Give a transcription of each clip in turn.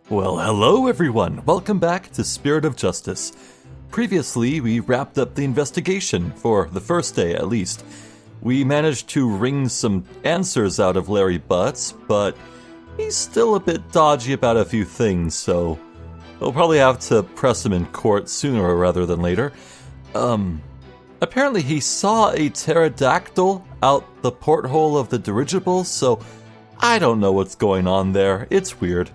Well, hello everyone! Welcome back to Spirit of Justice. Previously, we wrapped up the investigation, for the first day at least. We managed to wring some answers out of Larry Butts, but he's still a bit dodgy about a few things, so we'll probably have to press him in court sooner rather than later. Apparently he saw a pterodactyl out the porthole of the dirigible, so I don't know what's going on there. It's weird.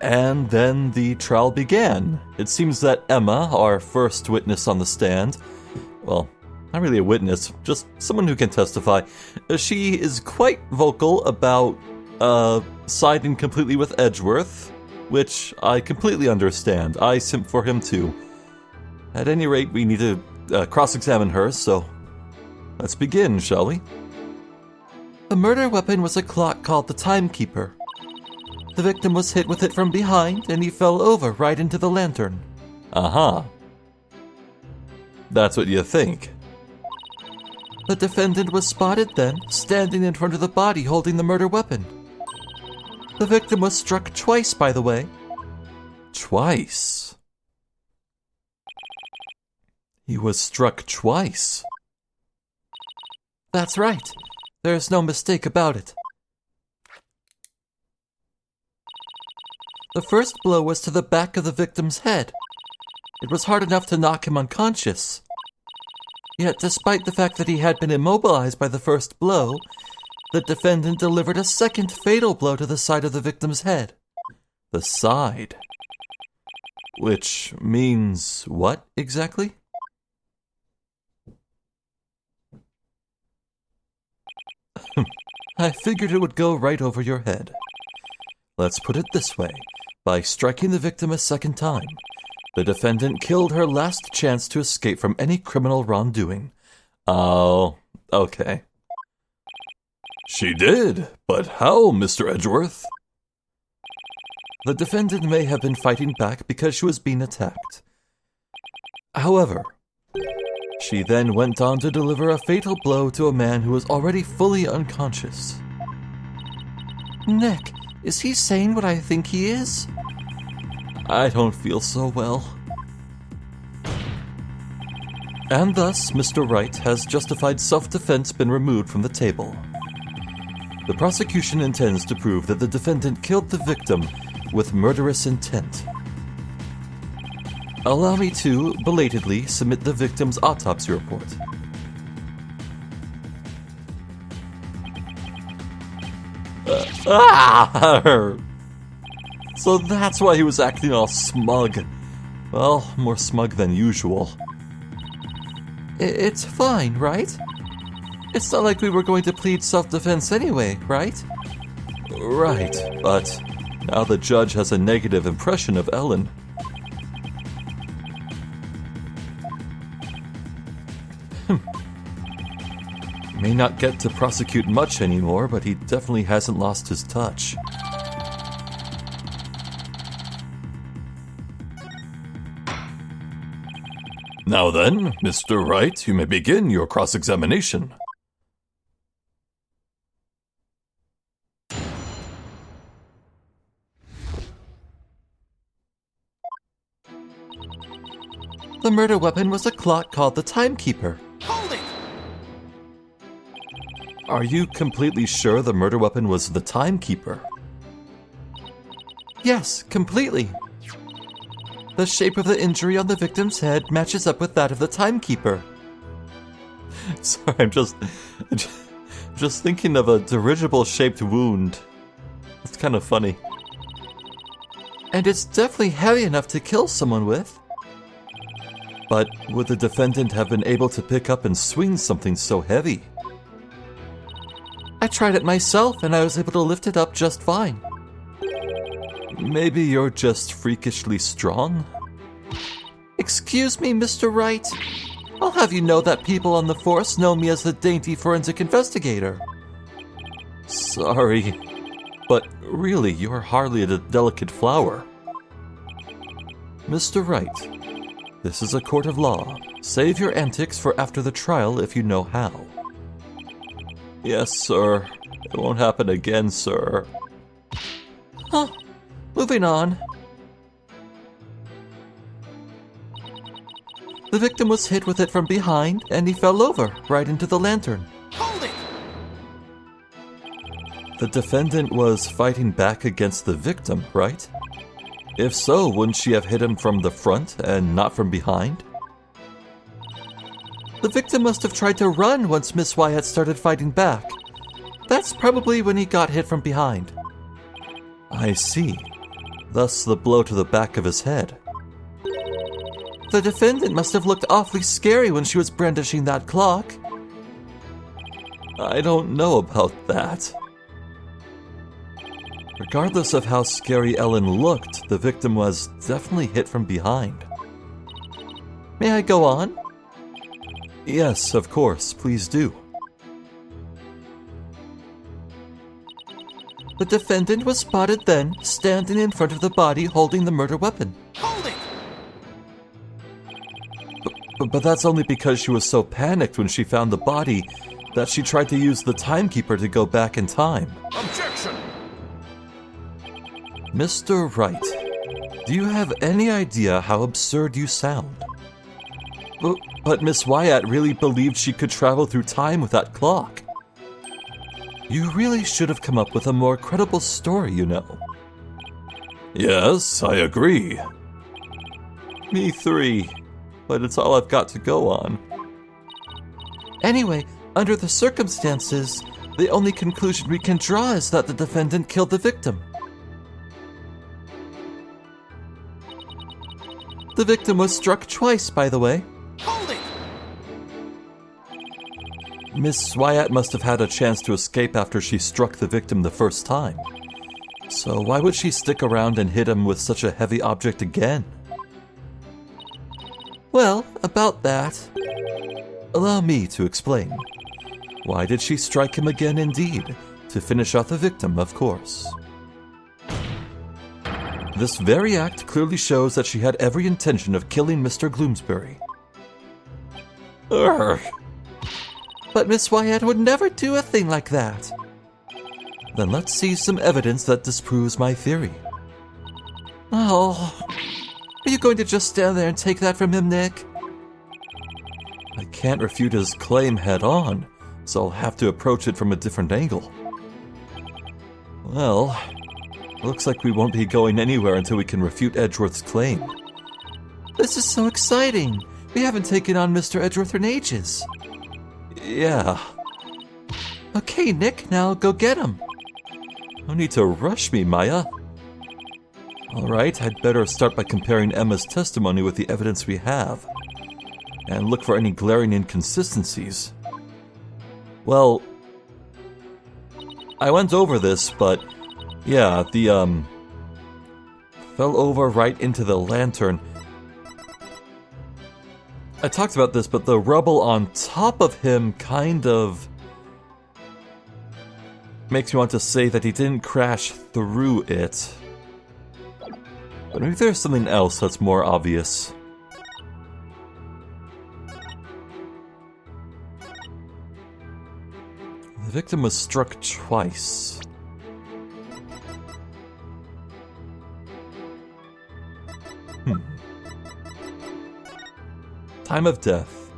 And then the trial began. It seems that Emma, our first witness on the stand, well, not really a witness, just someone who can testify, she is quite vocal about siding completely with Edgeworth, which I completely understand. I simp for him too. At any rate, we need to cross-examine her, so let's begin, shall we? The murder weapon was a clock called the Timekeeper. The victim was hit with it from behind, and he fell over right into the lantern. Uh-huh. That's what you think. The defendant was spotted then, standing in front of the body holding the murder weapon. The victim was struck twice, by the way. Twice? He was struck twice. That's right. There's no mistake about it. The first blow was to the back of the victim's head. It was hard enough to knock him unconscious. Yet, despite the fact that he had been immobilized by the first blow, the defendant delivered a second fatal blow to the side of the victim's head. The side. Which means what exactly? I figured it would go right over your head. Let's put it this way. By striking the victim a second time, the defendant killed her last chance to escape from any criminal wrongdoing. Oh, okay. She did, but how, Mr. Edgeworth? The defendant may have been fighting back because she was being attacked. However, she then went on to deliver a fatal blow to a man who was already fully unconscious. Nick, is he saying what I think he is? I don't feel so well. And thus, Mr. Wright has justified self-defense been removed from the table. The prosecution intends to prove that the defendant killed the victim with murderous intent. Allow me to, belatedly, submit the victim's autopsy report. So that's why he was acting all smug. Well, more smug than usual. It's fine, right? It's not like we were going to plead self-defense anyway, right? Right, but now the judge has a negative impression of Ellen. May not get to prosecute much anymore, but he definitely hasn't lost his touch. Now then, Mr. Wright, you may begin your cross-examination. The murder weapon was a clock called the Timekeeper. Hold it! Are you completely sure the murder weapon was the Timekeeper? Yes, completely. The shape of the injury on the victim's head matches up with that of the Timekeeper. Sorry, I'm just thinking of a dirigible-shaped wound. It's kind of funny. And it's definitely heavy enough to kill someone with. But would the defendant have been able to pick up and swing something so heavy? I tried it myself, and I was able to lift it up just fine. Maybe you're just freakishly strong? Excuse me, Mr. Wright. I'll have you know that people on the force know me as the dainty forensic investigator. Sorry, but really, you're hardly a delicate flower. Mr. Wright, this is a court of law. Save your antics for after the trial if you know how. Yes, sir. It won't happen again, sir. Huh. Moving on. The victim was hit with it from behind, and he fell over, right into the lantern. Hold it! The defendant was fighting back against the victim, right? If so, wouldn't she have hit him from the front and not from behind? The victim must have tried to run once Miss Wyatt started fighting back. That's probably when he got hit from behind. I see. Thus the blow to the back of his head. The defendant must have looked awfully scary when she was brandishing that clock. I don't know about that. Regardless of how scary Ellen looked, the victim was definitely hit from behind. May I go on? Yes, of course, please do. The defendant was spotted then, standing in front of the body holding the murder weapon. Hold it! But that's only because she was so panicked when she found the body that she tried to use the timekeeper to go back in time. Objection! Mr. Wright, do you have any idea how absurd you sound? But Miss Wyatt really believed she could travel through time with that clock. You really should have come up with a more credible story, you know. Yes, I agree. Me three, but it's all I've got to go on. Anyway, under the circumstances, the only conclusion we can draw is that the defendant killed the victim. The victim was struck twice, by the way. Hold it! Miss Wyatt must have had a chance to escape after she struck the victim the first time. So why would she stick around and hit him with such a heavy object again? Well, about that. Allow me to explain. Why did she strike him again indeed? To finish off the victim, of course. This very act clearly shows that she had every intention of killing Mr. Gloomsbury. Urgh. But Miss Wyatt would never do a thing like that. Then let's see some evidence that disproves my theory. Oh, are you going to just stand there and take that from him, Nick? I can't refute his claim head on, so I'll have to approach it from a different angle. Well, looks like we won't be going anywhere until we can refute Edgeworth's claim. This is so exciting! We haven't taken on Mr. Edgeworth in ages. Yeah. Okay, Nick, now go get him. No need to rush me, Maya. Alright, I'd better start by comparing Emma's testimony with the evidence we have, and look for any glaring inconsistencies. Well, I went over this, but yeah, the, fell over right into the lantern. I talked about this, but the rubble on top of him kind of makes me want to say that he didn't crash through it. But maybe there's something else that's more obvious. The victim was struck twice. Time of death,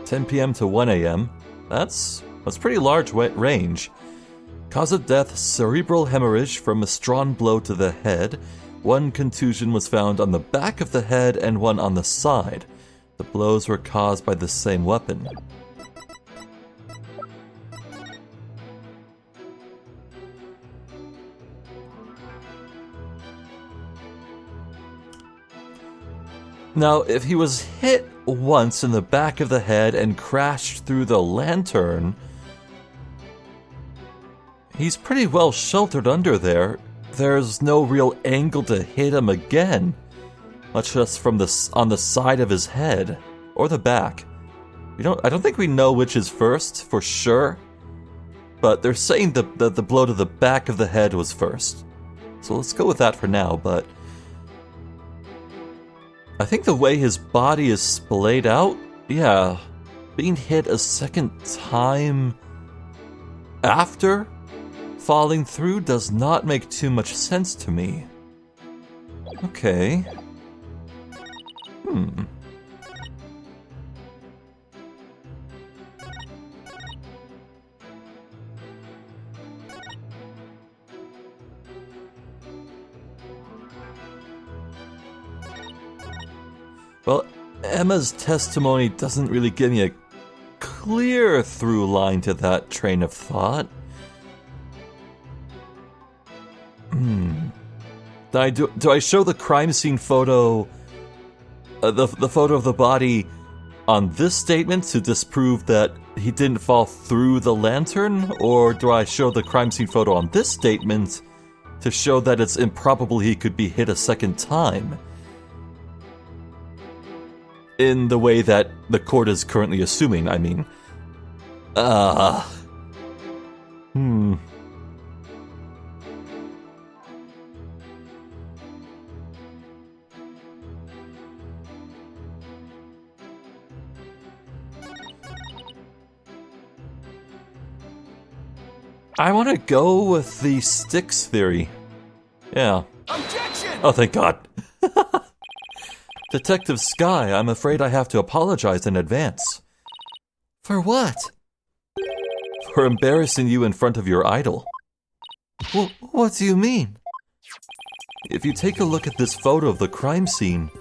10 p.m. to 1 a.m. That's pretty large range. Cause of death, cerebral hemorrhage from a strong blow to the head. One contusion was found on the back of the head and one on the side. The blows were caused by the same weapon. Now, if he was hit once in the back of the head and crashed through the lantern, he's pretty well sheltered under there. There's no real angle to hit him again, much less from on the side of his head or the back. I don't think we know which is first for sure, but they're saying that the blow to the back of the head was first. So let's go with that for now, but I think the way his body is splayed out, yeah, being hit a second time after falling through does not make too much sense to me. Okay. Well, Emma's testimony doesn't really give me a clear through line to that train of thought. Do I show the crime scene photo, the photo of the body on this statement to disprove that he didn't fall through the lantern? Or do I show the crime scene photo on this statement to show that it's improbable he could be hit a second time? In the way that the court is currently assuming, I mean. I want to go with the sticks theory. Yeah. Objection! Oh, thank God. Detective Sky, I'm afraid I have to apologize in advance. For what? For embarrassing you in front of your idol. What do you mean? If you take a look at this photo of the crime scene,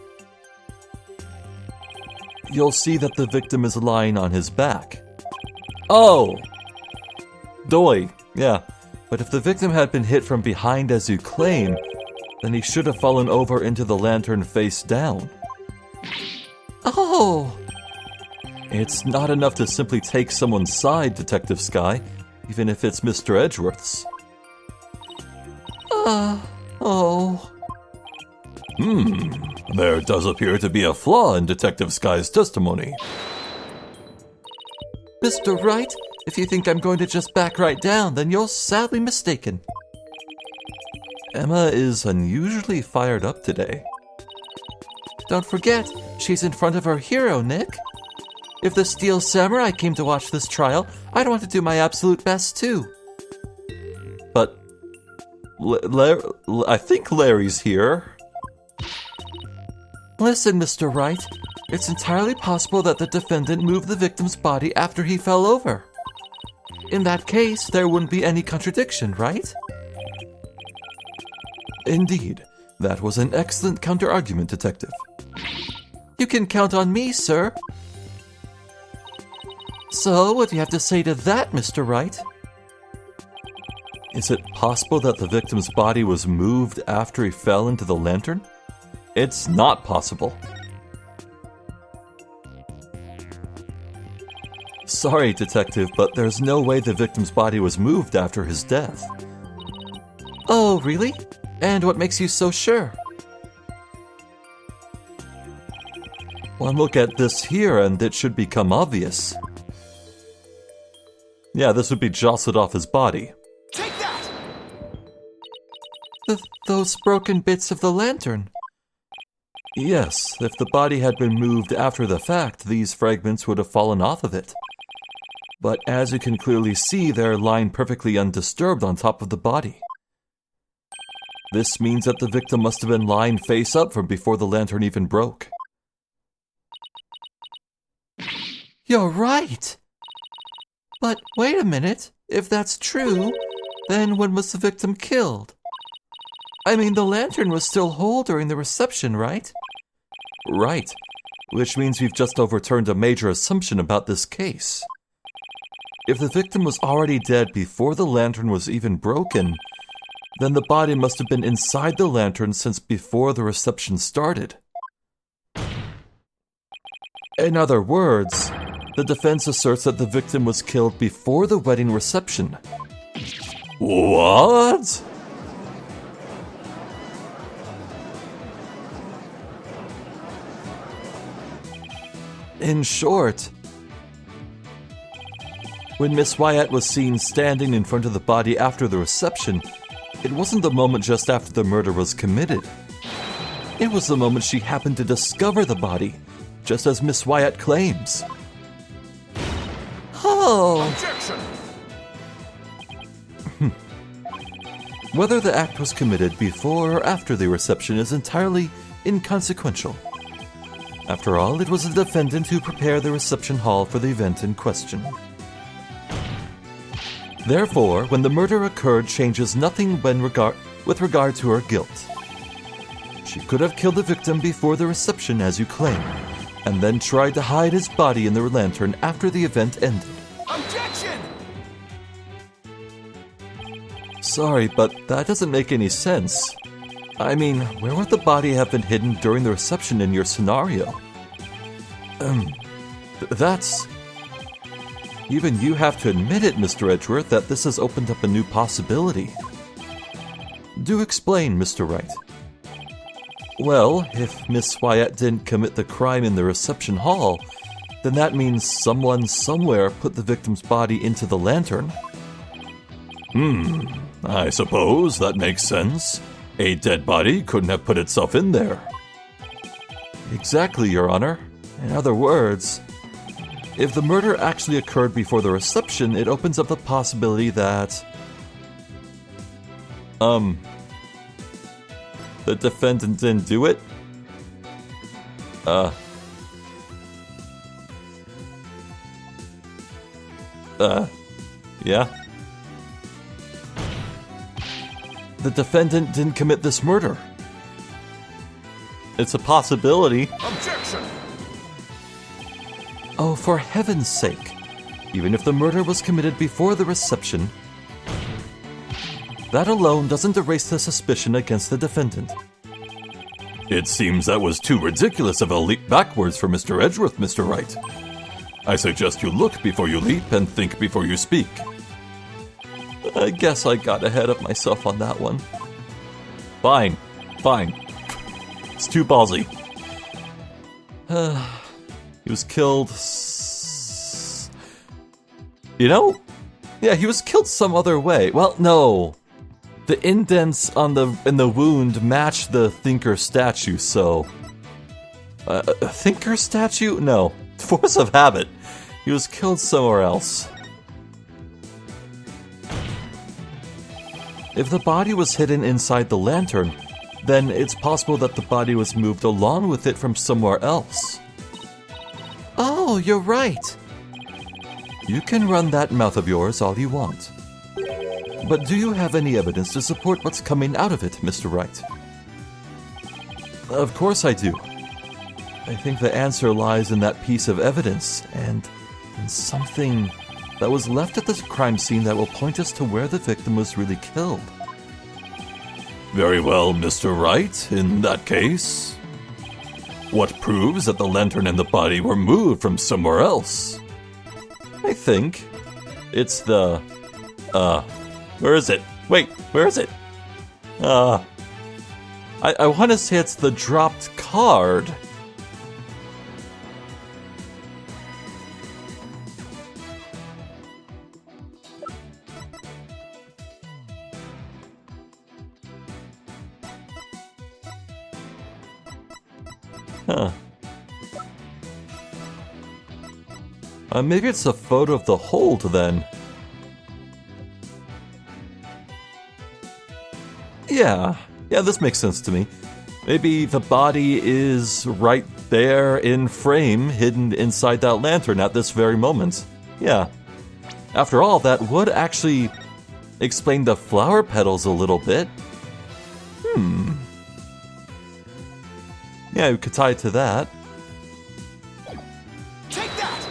you'll see that the victim is lying on his back. Oh! Doy, yeah. But if the victim had been hit from behind as you claim, then he should have fallen over into the lantern face down. Oh! It's not enough to simply take someone's side, Detective Sky, even if it's Mr. Edgeworth's. Oh. There does appear to be a flaw in Detective Sky's testimony. Mr. Wright, if you think I'm going to just back right down, then you're sadly mistaken. Emma is unusually fired up today. Don't forget, she's in front of her hero, Nick. If the Steel Samurai came to watch this trial, I'd want to do my absolute best too. But I think Larry's here. Listen, Mr. Wright, it's entirely possible that the defendant moved the victim's body after he fell over. In that case, there wouldn't be any contradiction, right? Indeed, that was an excellent counter-argument, Detective. You can count on me, sir. So, what do you have to say to that, Mr. Wright? Is it possible that the victim's body was moved after he fell into the lantern? It's not possible. Sorry, Detective, but there's no way the victim's body was moved after his death. Oh, really? And what makes you so sure? One look at this here and it should become obvious. Yeah, this would be jostled off his body. Take that! Those broken bits of the lantern. Yes, if the body had been moved after the fact, these fragments would have fallen off of it. But as you can clearly see, they're lying perfectly undisturbed on top of the body. This means that the victim must have been lying face up from before the lantern even broke. You're right! But wait a minute, if that's true, then when was the victim killed? I mean, the lantern was still whole during the reception, right? Right, which means we've just overturned a major assumption about this case. If the victim was already dead before the lantern was even broken, then the body must have been inside the lantern since before the reception started. In other words, the defense asserts that the victim was killed before the wedding reception. What? In short, when Miss Wyatt was seen standing in front of the body after the reception, it wasn't the moment just after the murder was committed. It was the moment she happened to discover the body, just as Miss Wyatt claims. Oh! Objection! Whether the act was committed before or after the reception is entirely inconsequential. After all, it was the defendant who prepared the reception hall for the event in question. Therefore, when the murder occurred changes nothing with regard to her guilt. She could have killed the victim before the reception, as you claim, and then tried to hide his body in the lantern after the event ended. Objection! Sorry, but that doesn't make any sense. I mean, where would the body have been hidden during the reception in your scenario? That's... Even you have to admit it, Mr. Edgeworth, that this has opened up a new possibility. Do explain, Mr. Wright. Well, if Miss Wyatt didn't commit the crime in the reception hall, then that means someone somewhere put the victim's body into the lantern. I suppose that makes sense. A dead body couldn't have put itself in there. Exactly, Your Honor. In other words, if the murder actually occurred before the reception, it opens up the possibility that... the defendant didn't do it? Yeah? The defendant didn't commit this murder. It's a possibility. Objection! Oh, for heaven's sake. Even if the murder was committed before the reception, that alone doesn't erase the suspicion against the defendant. It seems that was too ridiculous of a leap backwards for Mr. Edgeworth, Mr. Wright. I suggest you look before you leap and think before you speak. I guess I got ahead of myself on that one. Fine. It's too ballsy. He was killed... Yeah, he was killed some other way. Well, no. The indents in the wound match the Thinker statue, so... a Thinker statue? No. Force of habit. He was killed somewhere else. If the body was hidden inside the lantern, then it's possible that the body was moved along with it from somewhere else. Oh, you're right. You can run that mouth of yours all you want. But do you have any evidence to support what's coming out of it, Mr. Wright? Of course I do. I think the answer lies in that piece of evidence, and in something that was left at the crime scene that will point us to where the victim was really killed. Very well, Mr. Wright, in that case. What proves that the lantern and the body were moved from somewhere else? I think it's the... where is it? Wait, where is it? I want to say it's the dropped card. Huh. Maybe it's a photo of the hold, then. Yeah, this makes sense to me. Maybe the body is right there in frame, hidden inside that lantern at this very moment. Yeah. After all, that would actually explain the flower petals a little bit. Yeah, we could tie it to that. Take that!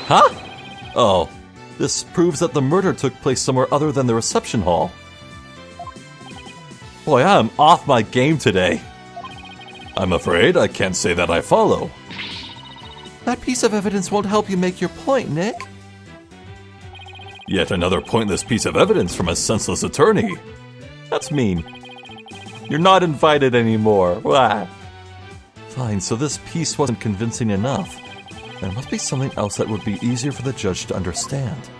Huh? Oh, this proves that the murder took place somewhere other than the reception hall. Boy, I'm off my game today. I'm afraid I can't say that I follow. That piece of evidence won't help you make your point, Nick. Yet another pointless piece of evidence from a senseless attorney. That's mean. You're not invited anymore. Wah. Fine, so this piece wasn't convincing enough. There must be something else that would be easier for the judge to understand.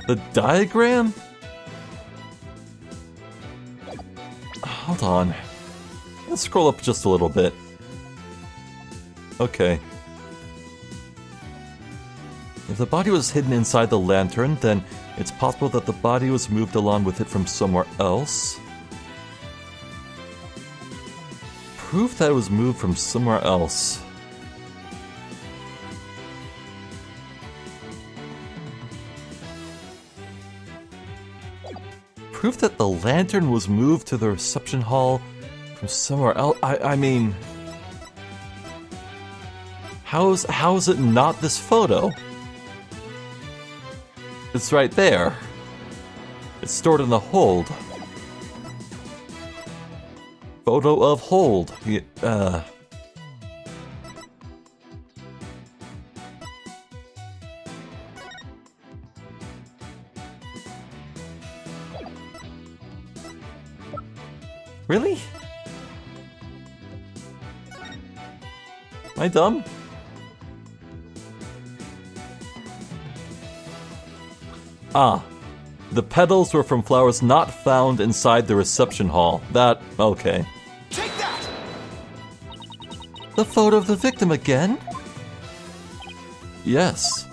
The diagram? Hold on. Let's scroll up just a little bit. Okay. If the body was hidden inside the lantern, then it's possible that the body was moved along with it from somewhere else. Proof that it was moved from somewhere else. Proof that the lantern was moved to the reception hall from somewhere else. I mean, how is it not this photo? It's right there. It's stored in the hold. Photo of hold. Really? Am I dumb? Ah, the petals were from flowers not found inside the reception hall. That, okay. Take that! The photo of the victim again? Yes.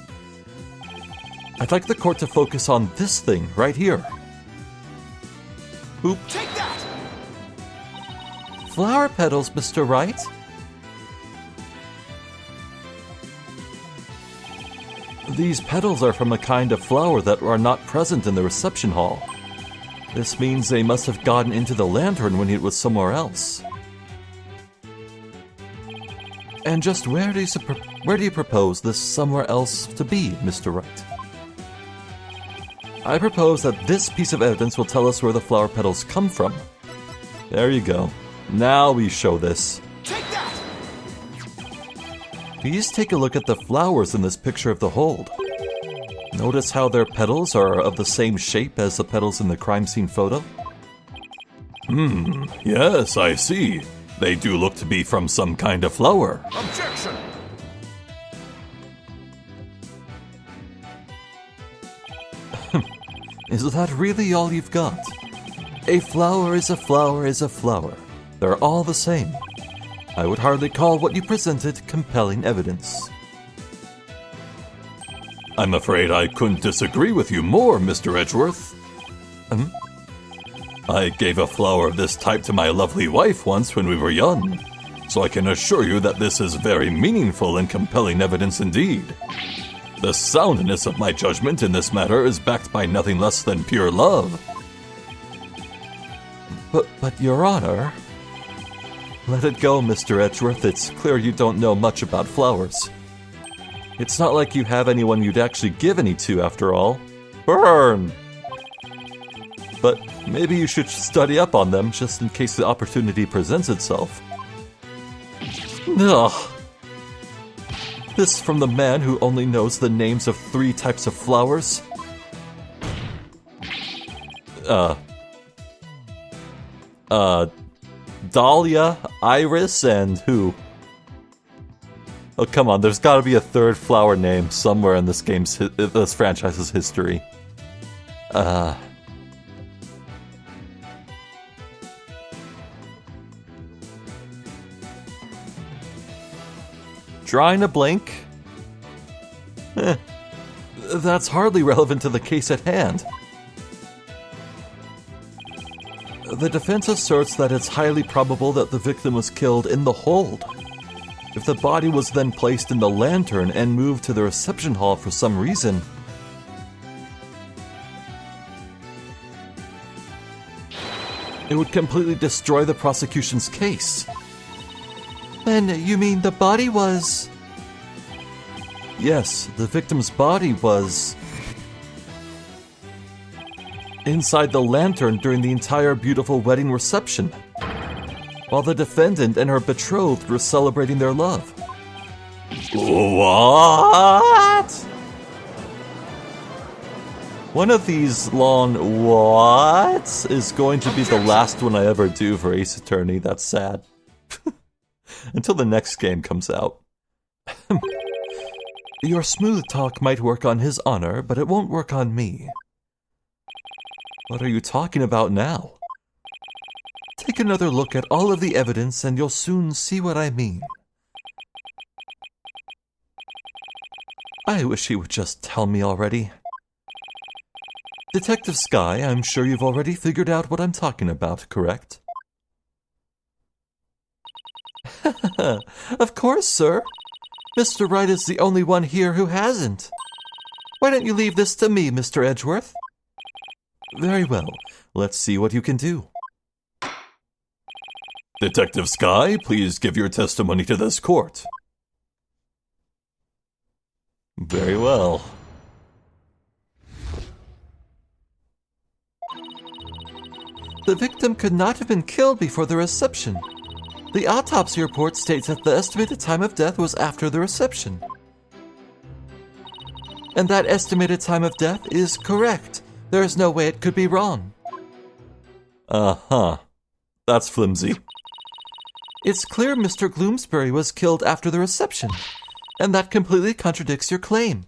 I'd like the court to focus on this thing right here. Oop. Take that! Flower petals, Mr. Wright? These petals are from a kind of flower that are not present in the reception hall. This means they must have gotten into the lantern when it was somewhere else. And just where do you propose this somewhere else to be, Mr. Wright? I propose that this piece of evidence will tell us where the flower petals come from. There you go. Now we show this. Take that! Please take a look at the flowers in this picture of the hold. Notice how their petals are of the same shape as the petals in the crime scene photo? Yes, I see. They do look to be from some kind of flower. Objection! Is that really all you've got? A flower is a flower is a flower. They're all the same. I would hardly call what you presented compelling evidence. I'm afraid I couldn't disagree with you more, Mr. Edgeworth. I gave a flower of this type to my lovely wife once when we were young, so I can assure you that this is very meaningful and compelling evidence indeed. The soundness of my judgment in this matter is backed by nothing less than pure love. But Your Honor... Let it go, Mr. Edgeworth. It's clear you don't know much about flowers. It's not like you have anyone you'd actually give any to, after all. Burn! But maybe you should study up on them, just in case the opportunity presents itself. Ugh. This from the man who only knows the names of 3 types of flowers? Dahlia, Iris, and who? Oh, come on, there's gotta be a 3rd flower name somewhere in this franchise's history. Drawing a blank? That's hardly relevant to the case at hand. The defense asserts that it's highly probable that the victim was killed in the hold. If the body was then placed in the lantern and moved to the reception hall for some reason, it would completely destroy the prosecution's case. Then you mean the body was... Yes, the victim's body was... inside the lantern during the entire beautiful wedding reception, while the defendant and her betrothed were celebrating their love. What? One of these long whats is going to be the last one I ever do for Ace Attorney. That's sad. until the next game comes out. Your smooth talk might work on his honor, but it won't work on me. What are you talking about now? Take another look at all of the evidence and you'll soon see what I mean. I wish he would just tell me already. Detective Sky, I'm sure you've already figured out what I'm talking about, correct? Of course, sir. Mr. Wright is the only one here who hasn't. Why don't you leave this to me, Mr. Edgeworth? Very well. Let's see what you can do. Detective Sky, please give your testimony to this court. Very well. The victim could not have been killed before the reception. The autopsy report states that the estimated time of death was after the reception. And that estimated time of death is correct. There is no way it could be wrong. Uh-huh. That's flimsy. It's clear Mr. Gloomsbury was killed after the reception, and that completely contradicts your claim.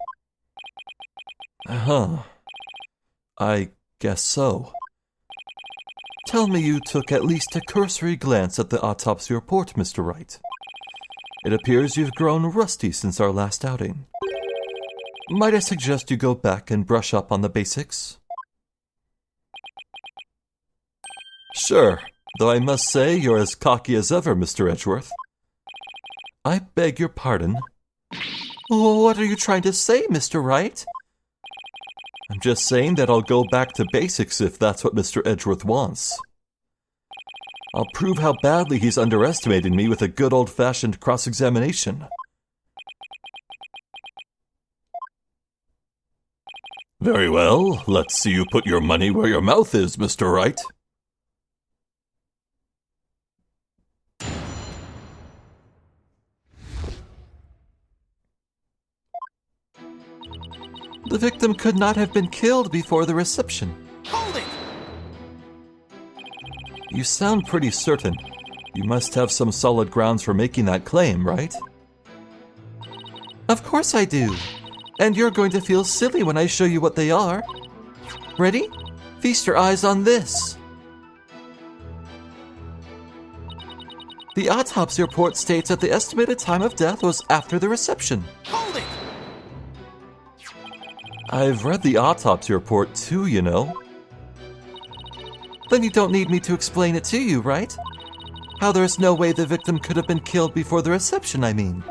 Huh. I guess so. Tell me you took at least a cursory glance at the autopsy report, Mr. Wright. It appears you've grown rusty since our last outing. Might I suggest you go back and brush up on the basics? Sure, though I must say you're as cocky as ever, Mr. Edgeworth. I beg your pardon. What are you trying to say, Mr. Wright? I'm just saying that I'll go back to basics if that's what Mr. Edgeworth wants. I'll prove how badly he's underestimated me with a good old-fashioned cross-examination. Very well, let's see you put your money where your mouth is, Mr. Wright. The victim could not have been killed before the reception. Hold it! You sound pretty certain. You must have some solid grounds for making that claim, right? Of course I do. And you're going to feel silly when I show you what they are. Ready? Feast your eyes on this. The autopsy report states that the estimated time of death was after the reception. Hold it! I've read the autopsy report too, you know. Then you don't need me to explain it to you, right? How there's no way the victim could have been killed before the reception, I mean.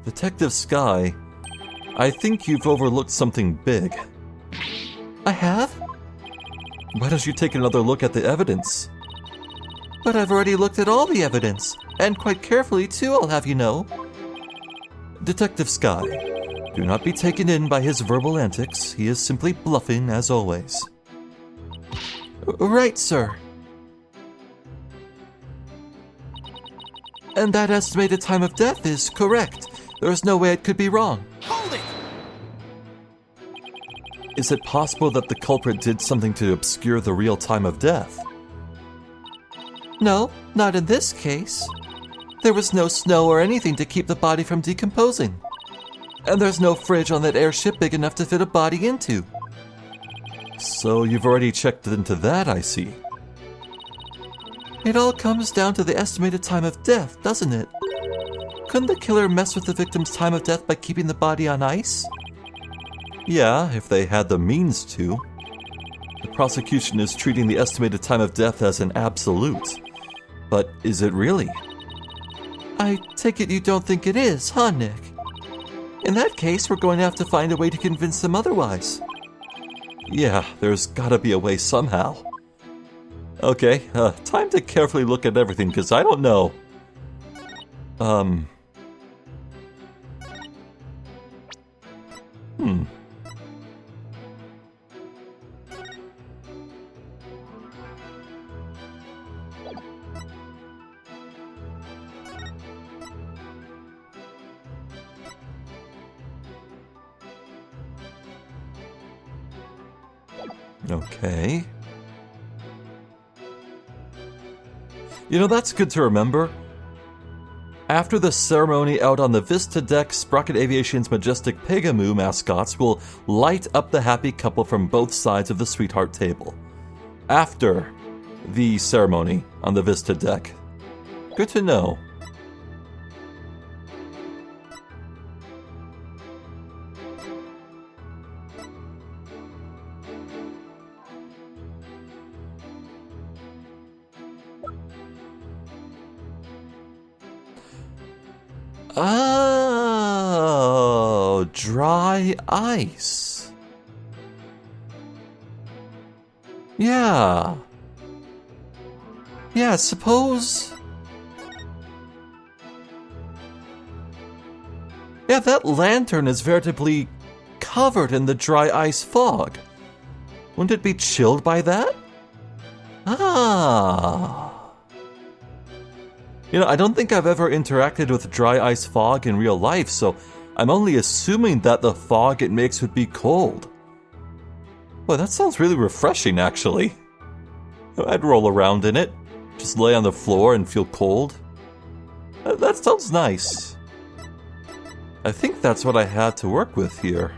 Detective Sky, I think you've overlooked something big. I have? Why don't you take another look at the evidence? But I've already looked at all the evidence, and quite carefully too, I'll have you know. Detective Sky, do not be taken in by his verbal antics. He is simply bluffing, as always. Right, sir. And that estimated time of death is correct. There is no way it could be wrong. Hold it! Is it possible that the culprit did something to obscure the real time of death? No, not in this case. There was no snow or anything to keep the body from decomposing. And there's no fridge on that airship big enough to fit a body into. So you've already checked into that, I see. It all comes down to the estimated time of death, doesn't it? Couldn't the killer mess with the victim's time of death by keeping the body on ice? Yeah, if they had the means to. The prosecution is treating the estimated time of death as an absolute. But is it really? I take it you don't think it is, huh, Nick? In that case, we're going to have to find a way to convince them otherwise. Yeah, there's gotta be a way somehow. Okay, time to carefully look at everything, because I don't know. Okay. You know, that's good to remember. After the ceremony out on the Vista deck, Sprocket Aviation's majestic Pegamoo mascots will light up the happy couple from both sides of the sweetheart table. After the ceremony on the Vista deck. Good to know. Oh, dry ice. Yeah. Yeah, suppose... Yeah, that lantern is veritably covered in the dry ice fog. Wouldn't it be chilled by that? Ah... You know, I don't think I've ever interacted with dry ice fog in real life, so I'm only assuming that the fog it makes would be cold. Well, that sounds really refreshing, actually. I'd roll around in it, just lay on the floor and feel cold. That sounds nice. I think that's what I had to work with here.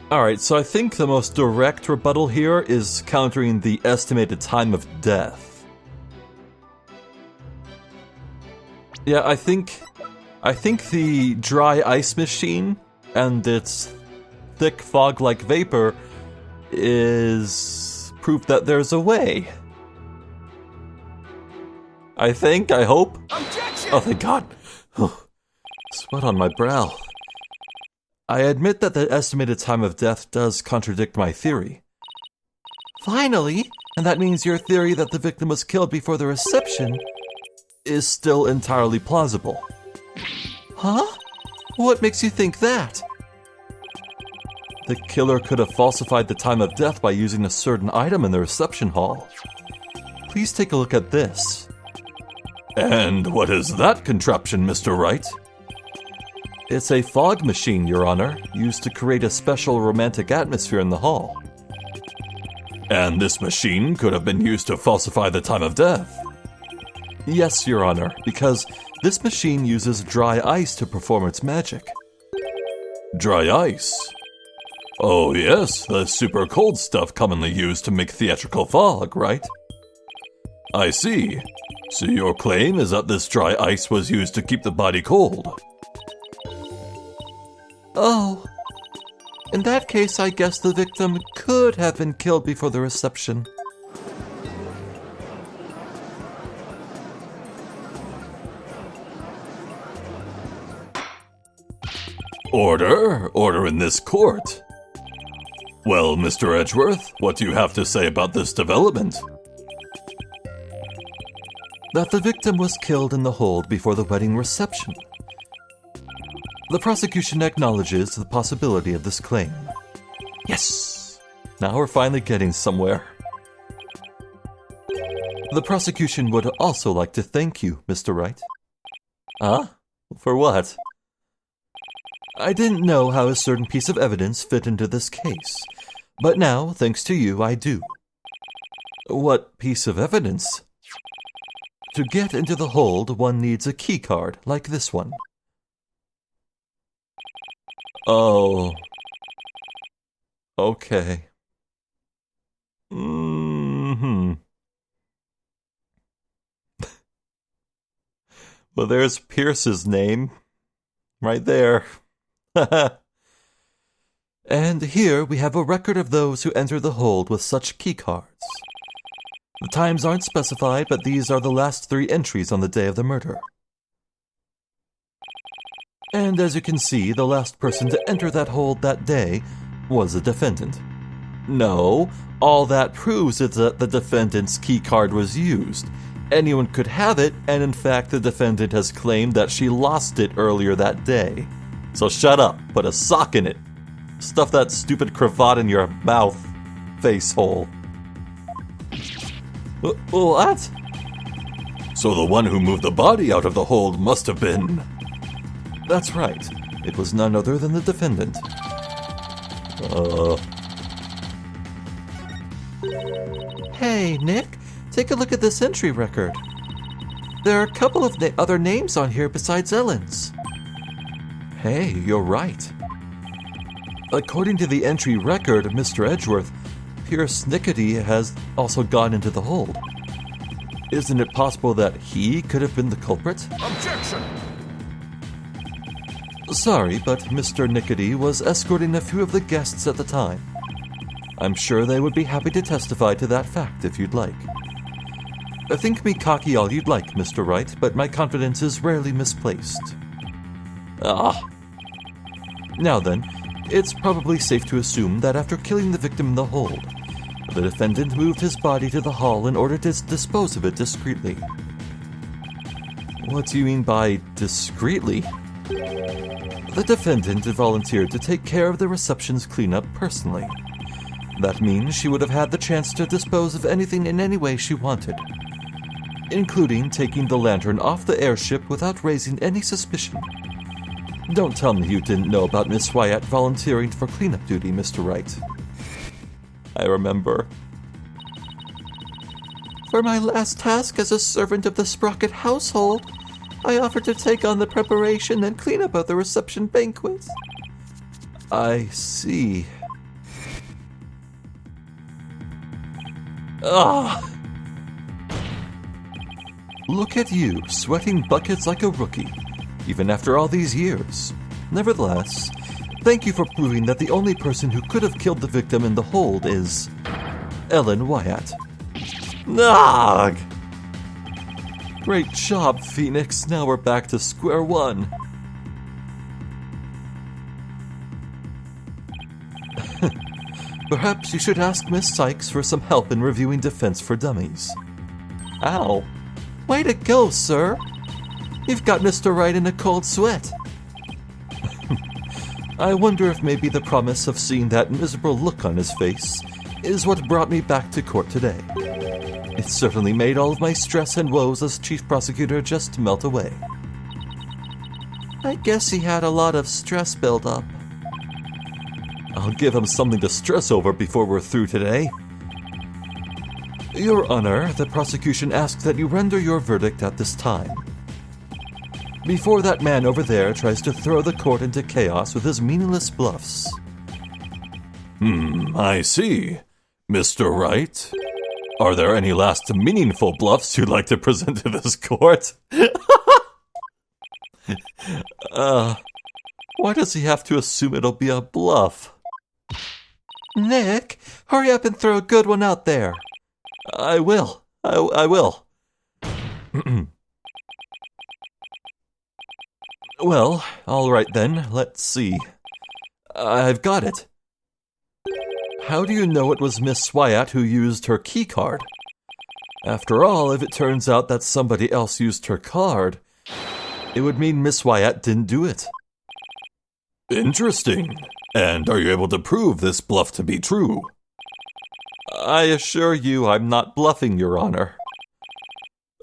Alright, so I think the most direct rebuttal here is countering the estimated time of death. Yeah, I think the dry ice machine and its thick fog-like vapor is proof that there's a way. I hope. Objection! Oh, thank God. Sweat on my brow. I admit that the estimated time of death does contradict my theory. Finally, and that means your theory that the victim was killed before the reception is still entirely plausible. Huh? What makes you think that? The killer could have falsified the time of death by using a certain item in the reception hall. Please take a look at this. And what is that contraption, Mr. Wright? It's a fog machine, Your Honor, used to create a special romantic atmosphere in the hall. And this machine could have been used to falsify the time of death? Yes, Your Honor, because this machine uses dry ice to perform its magic. Dry ice? Oh yes, the super cold stuff commonly used to make theatrical fog, right? I see. So your claim is that this dry ice was used to keep the body cold? Oh, in that case, I guess the victim could have been killed before the reception. Order in this court. Well, Mr. Edgeworth, what do you have to say about this development? That the victim was killed in the hold before the wedding reception. The prosecution acknowledges the possibility of this claim. Yes! Now we're finally getting somewhere. The prosecution would also like to thank you, Mr. Wright. Huh? For what? I didn't know how a certain piece of evidence fit into this case, but now, thanks to you, I do. What piece of evidence? To get into the hold, one needs a key card, like this one. Oh. Okay. Well, there's Pierce's name. Right there. And here we have a record of those who enter the hold with such key cards. The times aren't specified, but these are the last 3 entries on the day of the murder. And as you can see, the last person to enter that hold that day was a defendant. No, all that proves is that the defendant's key card was used. Anyone could have it, and in fact the defendant has claimed that she lost it earlier that day. So shut up, put a sock in it. Stuff that stupid cravat in your mouth, face hole. What? So the one who moved the body out of the hold must have been... That's right. It was none other than the defendant. Hey, Nick, take a look at this entry record. There are a couple of other names on here besides Ellen's. Hey, you're right. According to the entry record, Mr. Edgeworth, Pierce Nickety has also gone into the hold. Isn't it possible that he could have been the culprit? Objection! Sorry, but Mr. Nickety was escorting a few of the guests at the time. I'm sure they would be happy to testify to that fact if you'd like. Think me cocky all you'd like, Mr. Wright, but my confidence is rarely misplaced. Now then, it's probably safe to assume that after killing the victim in the hold, the defendant moved his body to the hall in order to dispose of it discreetly. What do you mean by discreetly? The defendant volunteered to take care of the reception's cleanup personally. That means she would have had the chance to dispose of anything in any way she wanted, including taking the lantern off the airship without raising any suspicion. Don't tell me you didn't know about Miss Wyatt volunteering for cleanup duty, Mr. Wright. I remember. For my last task as a servant of the Sprocket household, I offered to take on the preparation and cleanup of the reception banquet. I see. Look at you, sweating buckets like a rookie, even after all these years. Nevertheless, thank you for proving that the only person who could have killed the victim in the hold is Ellen Wyatt. Nog! Great job, Phoenix. Now we're back to square one. Perhaps you should ask Miss Sykes for some help in reviewing Defense for Dummies. Ow. Way to go, sir. You've got Mr. Wright in a cold sweat. I wonder if maybe the promise of seeing that miserable look on his face is what brought me back to court today. It certainly made all of my stress and woes as chief prosecutor just melt away. I guess he had a lot of stress build up. I'll give him something to stress over before we're through today. Your Honor, the prosecution asks that you render your verdict at this time. Before that man over there tries to throw the court into chaos with his meaningless bluffs. I see. Mr. Wright, are there any last meaningful bluffs you'd like to present to this court? Why does he have to assume it'll be a bluff? Nick, hurry up and throw a good one out there. I will. I will. Well, all right then, let's see. I've got it. How do you know it was Miss Wyatt who used her key card? After all, if it turns out that somebody else used her card, it would mean Miss Wyatt didn't do it. Interesting. And are you able to prove this bluff to be true? I assure you I'm not bluffing, Your Honor.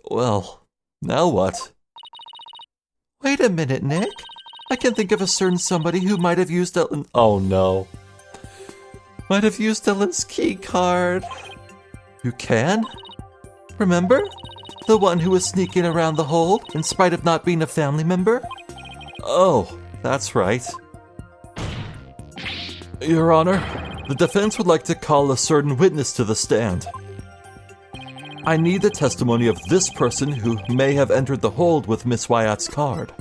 Well, now what? Wait a minute, Nick. I can think of a certain somebody who might have used Ellen... Oh no. Might have used Ellen's key card. You can? Remember? The one who was sneaking around the hold in spite of not being a family member? Oh, that's right. Your Honor, the defense would like to call a certain witness to the stand. I need the testimony of this person who may have entered the hold with Miss Wyatt's card.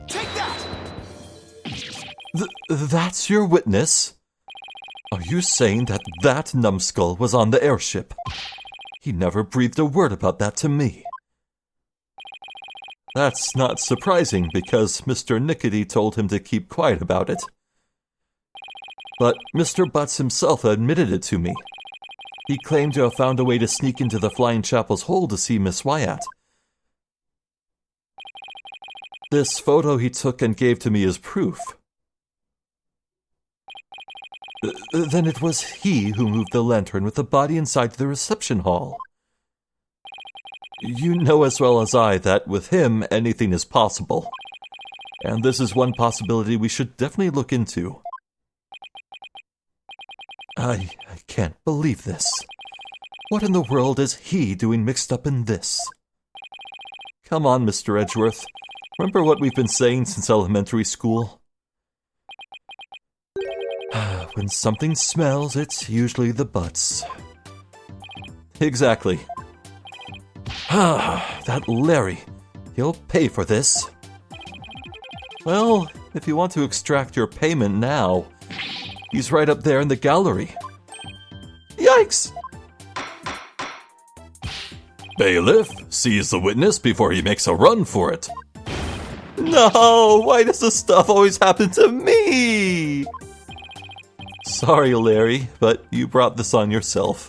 Take that! That's your witness? Are you saying that that numbskull was on the airship? He never breathed a word about that to me. That's not surprising because Mr. Nickety told him to keep quiet about it. But Mr. Butts himself admitted it to me. He claimed to have found a way to sneak into the Flying Chapel's hold to see Miss Wyatt. This photo he took and gave to me as proof. Then it was he who moved the lantern with the body inside the reception hall. You know as well as I that with him anything is possible. And this is one possibility we should definitely look into. I can't believe this. What in the world is he doing mixed up in this? Come on, Mr. Edgeworth. Remember what we've been saying since elementary school? When something smells, it's usually the butts. Exactly. That Larry. He'll pay for this. Well, if you want to extract your payment now, he's right up there in the gallery. Yikes! Bailiff, seize the witness before he makes a run for it. No, why does this stuff always happen to me? Sorry, Larry, but you brought this on yourself.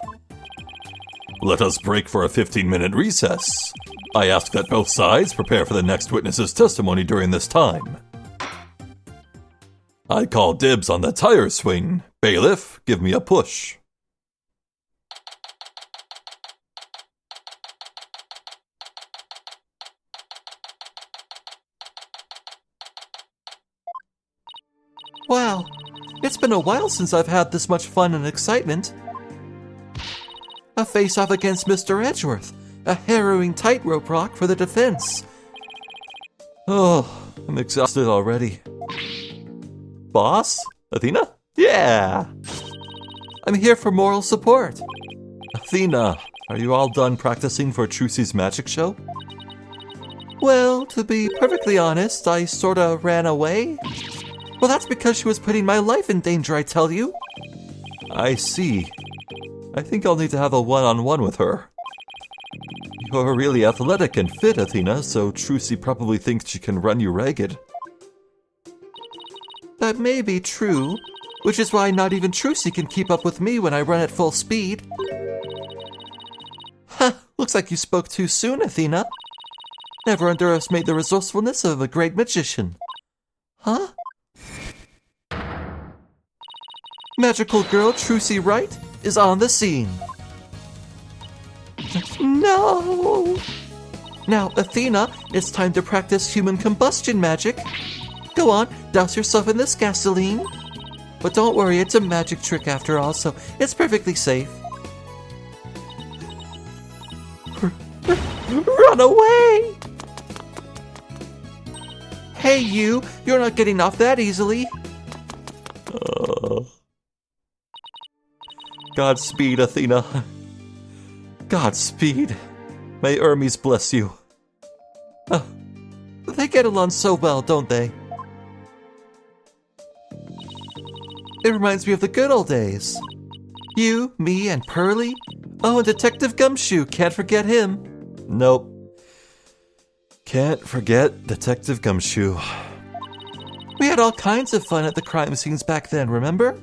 Let us break for a 15-minute recess. I ask that both sides prepare for the next witness's testimony during this time. I call dibs on the tire swing. Bailiff, give me a push. Wow, it's been a while since I've had this much fun and excitement. A face-off against Mr. Edgeworth, a harrowing tightrope rock for the defense. Oh, I'm exhausted already. Boss? Athena? Yeah! I'm here for moral support. Athena, are you all done practicing for Trucy's magic show? Well, to be perfectly honest, I sorta ran away. Well, that's because she was putting my life in danger, I tell you. I see. I think I'll need to have a one-on-one with her. You're really athletic and fit, Athena, so Trucy probably thinks she can run you ragged. That may be true, which is why not even Trucy can keep up with me when I run at full speed. Ha! Looks like you spoke too soon, Athena. Never underestimate the resourcefulness of a great magician. Huh? Magical girl Trucy Wright is on the scene. No! Now, Athena, it's time to practice human combustion magic. Go on, douse yourself in this gasoline. But don't worry, it's a magic trick after all, so it's perfectly safe. Run away! Hey you, you're not getting off that easily. Godspeed, Athena. Godspeed. May Hermes bless you. They get along so well, don't they? It reminds me of the good old days. You, me, and Pearlie. Oh, and Detective Gumshoe, can't forget him. Nope. Can't forget Detective Gumshoe. We had all kinds of fun at the crime scenes back then, remember?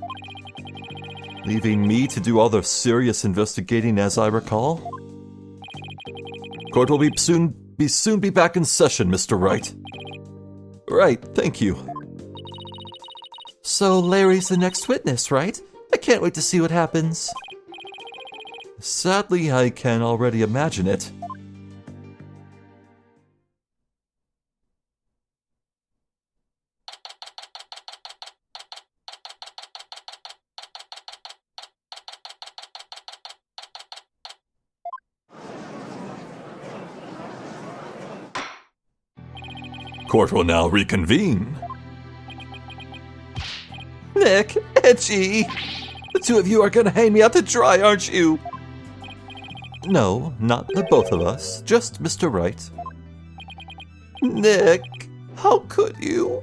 Leaving me to do all the serious investigating, as I recall. Court will soon be back in session, Mr. Wright. Right, thank you. So Larry's the next witness, right? I can't wait to see what happens. Sadly, I can already imagine it. Court will now reconvene. Nick, Edgy! The two of you are gonna hang me out to dry, aren't you? No, not the both of us, just Mr. Wright. Nick, how could you?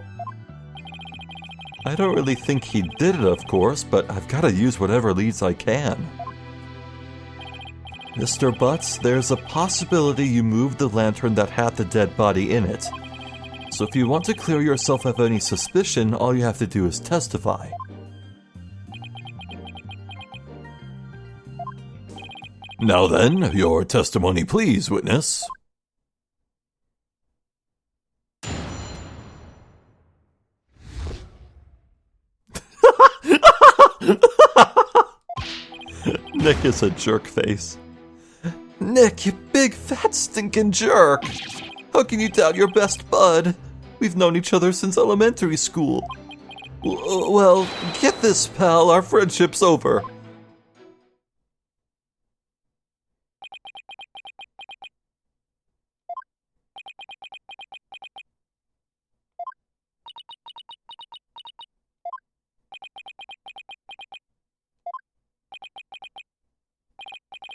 I don't really think he did it, of course, but I've got to use whatever leads I can. Mr. Butts, there's a possibility you moved the lantern that had the dead body in it. So if you want to clear yourself of any suspicion, all you have to do is testify. Now then, your testimony please, witness. Nick is a jerk face. Nick, you big fat stinking jerk! How can you doubt your best bud? We've known each other since elementary school. Well, get this, pal, our friendship's over.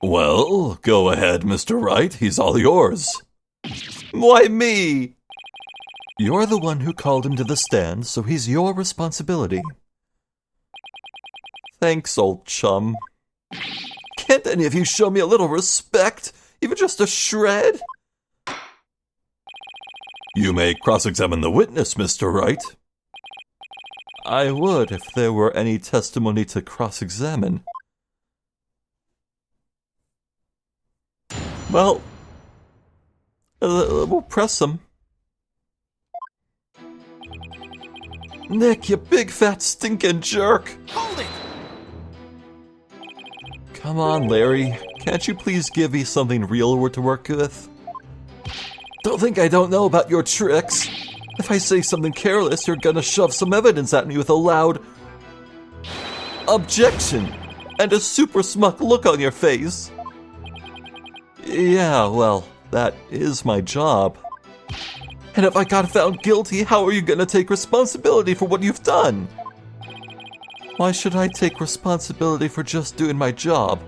Well, go ahead, Mr. Wright. He's all yours. Why me? You're the one who called him to the stand, so he's your responsibility. Thanks, old chum. Can't any of you show me a little respect? Even just a shred? You may cross-examine the witness, Mr. Wright. I would if there were any testimony to cross-examine. Well, we'll press them. Nick, you big fat stinking jerk! Hold it! Come on, Larry. Can't you please give me something real to work with? Don't think I don't know about your tricks. If I say something careless, you're gonna shove some evidence at me with a loud objection and a super smug look on your face. Yeah, well, that is my job. And if I got found guilty, how are you gonna take responsibility for what you've done? Why should I take responsibility for just doing my job?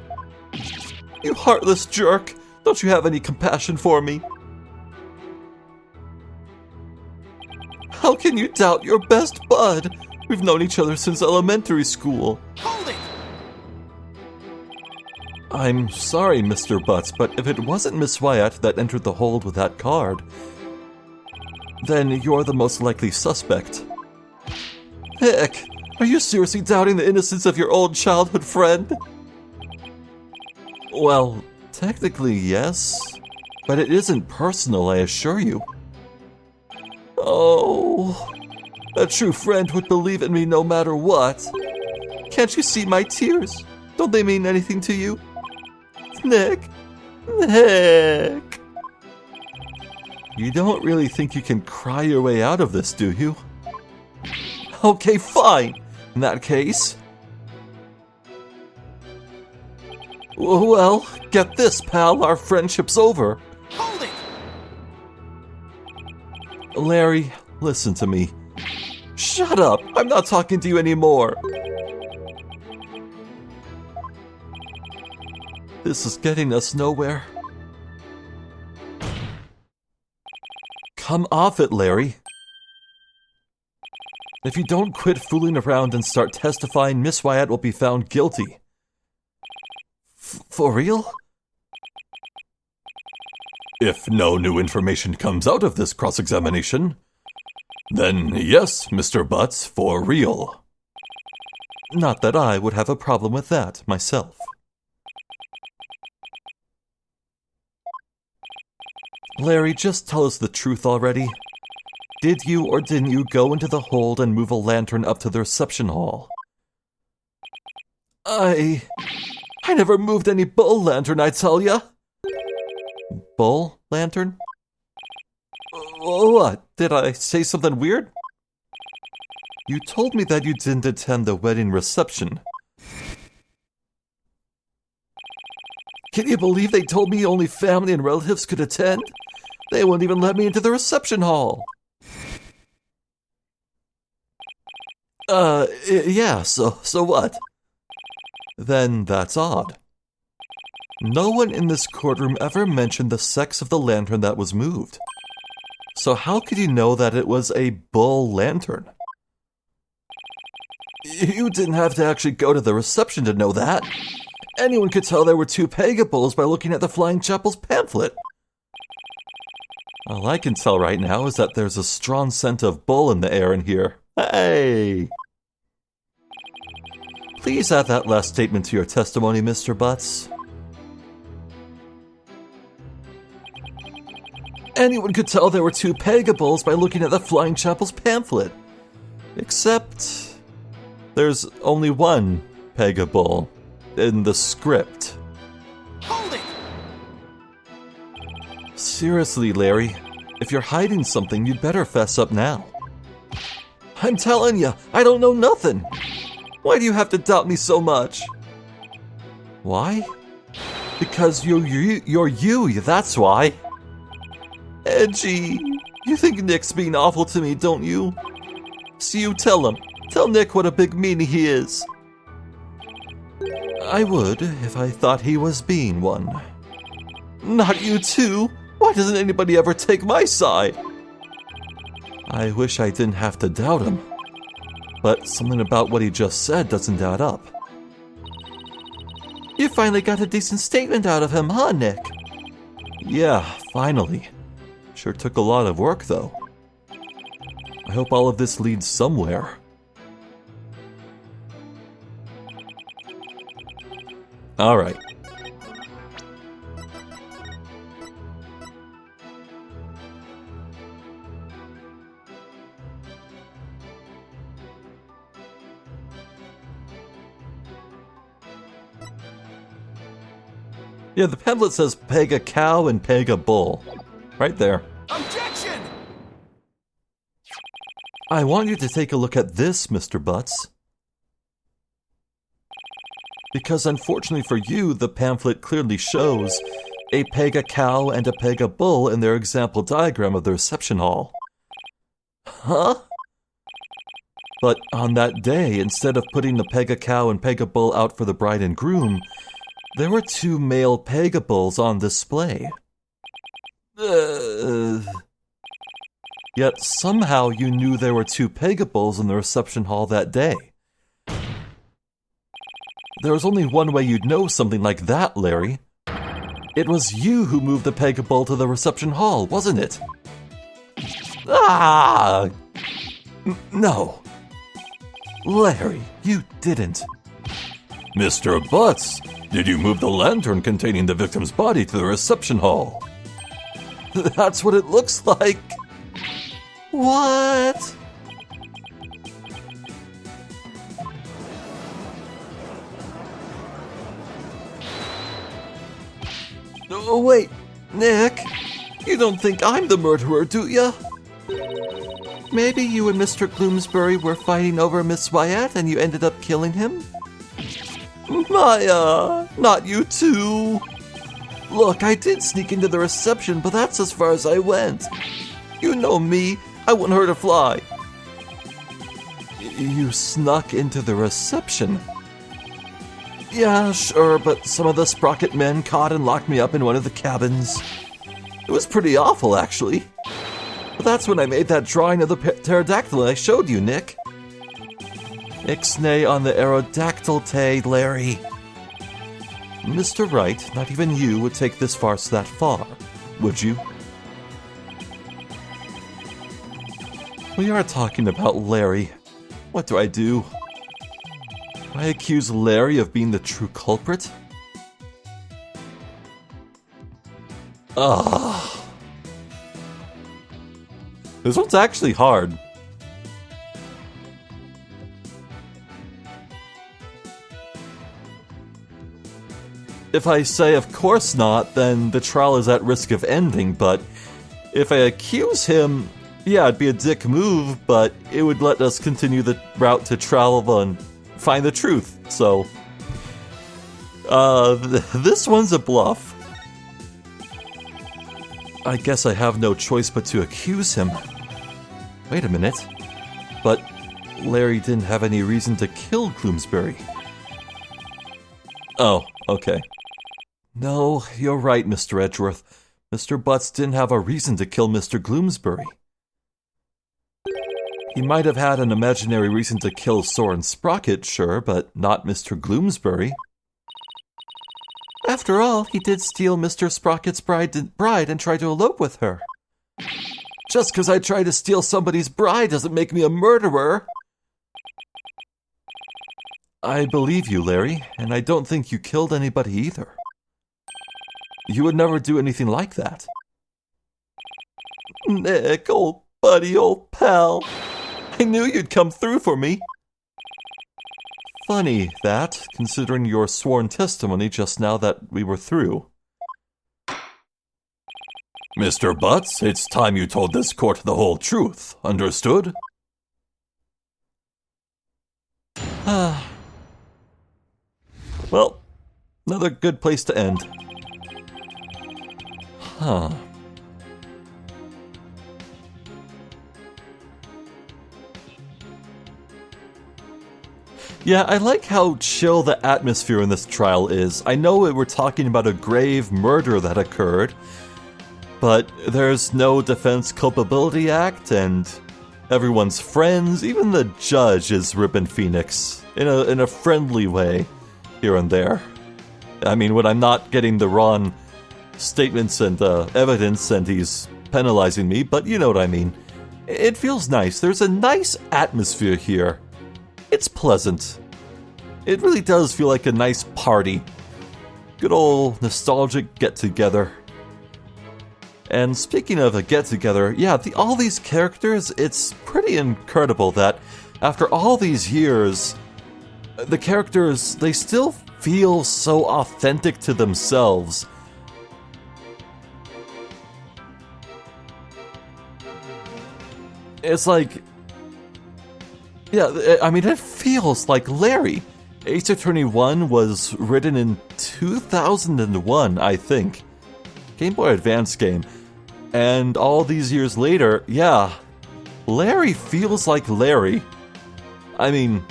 You heartless jerk! Don't you have any compassion for me? How can you doubt your best bud? We've known each other since elementary school. Hold it! I'm sorry, Mr. Butts, but if it wasn't Miss Wyatt that entered the hold with that card, then you're the most likely suspect. Heck, are you seriously doubting the innocence of your old childhood friend? Well, technically yes, but it isn't personal, I assure you. Oh, a true friend would believe in me no matter what. Can't you see my tears? Don't they mean anything to you? Nick? Nick? You don't really think you can cry your way out of this, do you? Okay, fine. In that case... Well, get this, pal. Our friendship's over. Hold it! Larry, listen to me. Shut up. I'm not talking to you anymore. This is getting us nowhere. Come off it, Larry. If you don't quit fooling around and start testifying, Miss Wyatt will be found guilty. For real? If no new information comes out of this cross-examination, then yes, Mr. Butts, for real. Not that I would have a problem with that myself. Larry, just tell us the truth already. Did you or didn't you go into the hold and move a lantern up to the reception hall? I never moved any bull lantern, I tell ya. Bull lantern? What? Did I say something weird? You told me that you didn't attend the wedding reception. Can you believe they told me only family and relatives could attend? They wouldn't even let me into the reception hall. Yeah, so what? Then that's odd. No one in this courtroom ever mentioned the sex of the lantern that was moved. So how could you know that it was a bull lantern? You didn't have to actually go to the reception to know that. Anyone could tell there were two Pega bulls by looking at the Flying Chapel's pamphlet. All I can tell right now is that there's a strong scent of bull in the air in here. Hey! Please add that last statement to your testimony, Mr. Butts. Anyone could tell there were two Pega bulls by looking at the Flying Chapel's pamphlet. Except... there's only one Pega bull. in the script. Hold it! Seriously, Larry, if you're hiding something, you'd better fess up now. I'm telling you, I don't know nothing. Why do you have to doubt me so much? Why? Because you're you, that's why. Edgy, you think Nick's being awful to me, don't you? So you tell him. Tell Nick what a big meanie he is. I would if I thought he was being one. Not you too. Why doesn't anybody ever take my side? I wish I didn't have to doubt him. But something about what he just said doesn't add up. You finally got a decent statement out of him, huh, Nick? Yeah, finally. Sure took a lot of work, though. I hope all of this leads somewhere. All right. Yeah, the pamphlet says peg a cow and peg a bull. Right there. Objection! I want you to take a look at this, Mr. Butts. Because unfortunately for you, the pamphlet clearly shows a peg a cow and a peg a bull in their example diagram of the reception hall. Huh? But on that day, instead of putting the peg a cow and peg a bull out for the bride and groom, there were two male peg-a-bulls on display. Yet somehow you knew there were two peg-a-bulls in the reception hall that day. There was only one way you'd know something like that, Larry. It was you who moved the peg-a-bull to the reception hall, wasn't it? Ah! No. Larry, you didn't. Mr. Butts, did you move the lantern containing the victim's body to the reception hall? That's what it looks like. What? Oh, wait, Nick. You don't think I'm the murderer, do ya? Maybe you and Mr. Bloomsbury were fighting over Miss Wyatt and you ended up killing him? Maya, not you too. Look, I did sneak into the reception, but that's as far as I went. You know me, I wouldn't hurt a fly. You snuck into the reception? Yeah, sure, but some of the Sprocket men caught and locked me up in one of the cabins. It was pretty awful, actually. But that's when I made that drawing of the pterodactyl I showed you, Nick. Ixnay on the aerodactyl, Larry. Mr. Wright, not even you would take this farce that far, would you? We are talking about Larry. What do? I accuse Larry of being the true culprit? Ugh. This one's actually hard. If I say of course not, then the trial is at risk of ending, but if I accuse him, yeah, it'd be a dick move, but it would let us continue the route to travel and find the truth, so... this one's a bluff. I guess I have no choice but to accuse him. Wait a minute. But Larry didn't have any reason to kill Bloomsbury. Oh, okay. No, you're right, Mr. Edgeworth. Mr. Butts didn't have a reason to kill Mr. Bloomsbury. He might have had an imaginary reason to kill Soren Sprocket, sure, but not Mr. Bloomsbury. After all, he did steal Mr. Sprocket's bride and try to elope with her. Just because I try to steal somebody's bride doesn't make me a murderer. I believe you, Larry, and I don't think you killed anybody either. You would never do anything like that. Nick, old buddy, old pal. I knew you'd come through for me. funny that, considering your sworn testimony just now that we were through. Mr. Butts, it's time you told this court the whole truth. Understood? Well, another good place to end. Huh. Yeah, I like how chill the atmosphere in this trial is. I know we're talking about a grave murder that occurred, but there's no Defense Culpability Act, and everyone's friends. Even the judge is ripping Phoenix in a friendly way here and there. I mean, when I'm not getting the wrong statements and evidence and he's penalizing me, but you know what I mean. It feels nice. There's a nice atmosphere here. It's pleasant. It really does feel like a nice party. Good old nostalgic get-together. And speaking of a get-together, yeah, all these characters, it's pretty incredible that after all these years, the characters, they still feel so authentic to themselves. It's like, yeah, I mean, it feels like Larry. Ace Attorney 1 was written in 2001, I think. Game Boy Advance game. And all these years later, yeah, Larry feels like Larry. I mean,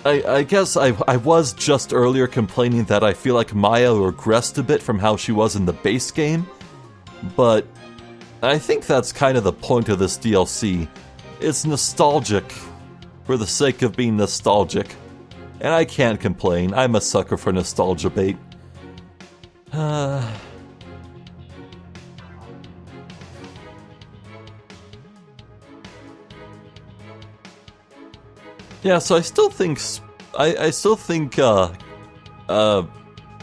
I guess I was just earlier complaining that I feel like Maya regressed a bit from how she was in the base game, but I think that's kind of the point of this DLC. It's nostalgic for the sake of being nostalgic. And I can't complain. I'm a sucker for nostalgia bait. Yeah, so I still think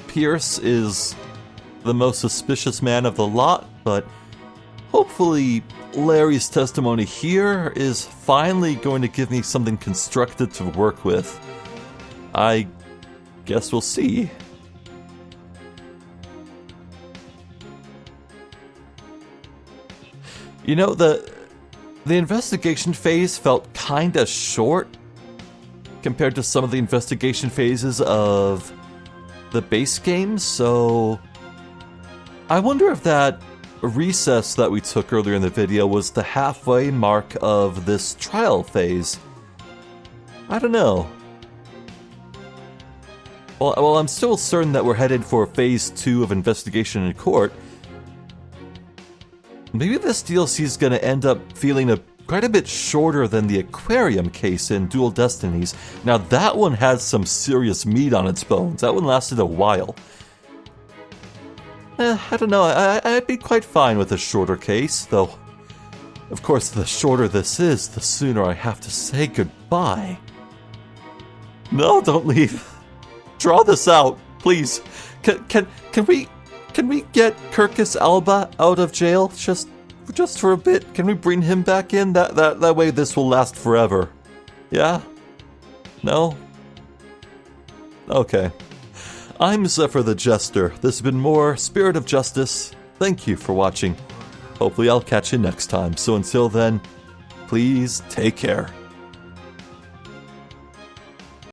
Pierce is the most suspicious man of the lot, but hopefully Larry's testimony here is finally going to give me something constructive to work with. I guess we'll see. You know, the investigation phase felt kinda short compared to some of the investigation phases of the base game, so I wonder if that recess that we took earlier in the video was the halfway mark of this trial phase. I don't know. Well, I'm still certain that we're headed for phase 2 of investigation in court. Maybe this DLC is going to end up feeling quite a bit shorter than the aquarium case in Dual Destinies. Now that one had some serious meat on its bones. That one lasted a while. I don't know, I'd be quite fine with a shorter case, though. Of course, the shorter this is, the sooner I have to say goodbye. No, don't leave. Draw this out, please. Can we get Kirkus Alba out of jail just for a bit? Can we bring him back in? That way this will last forever. Yeah? No? Okay. I'm Zephyr the Jester. This has been more Spirit of Justice. Thank you for watching. Hopefully I'll catch you next time. So until then, please take care.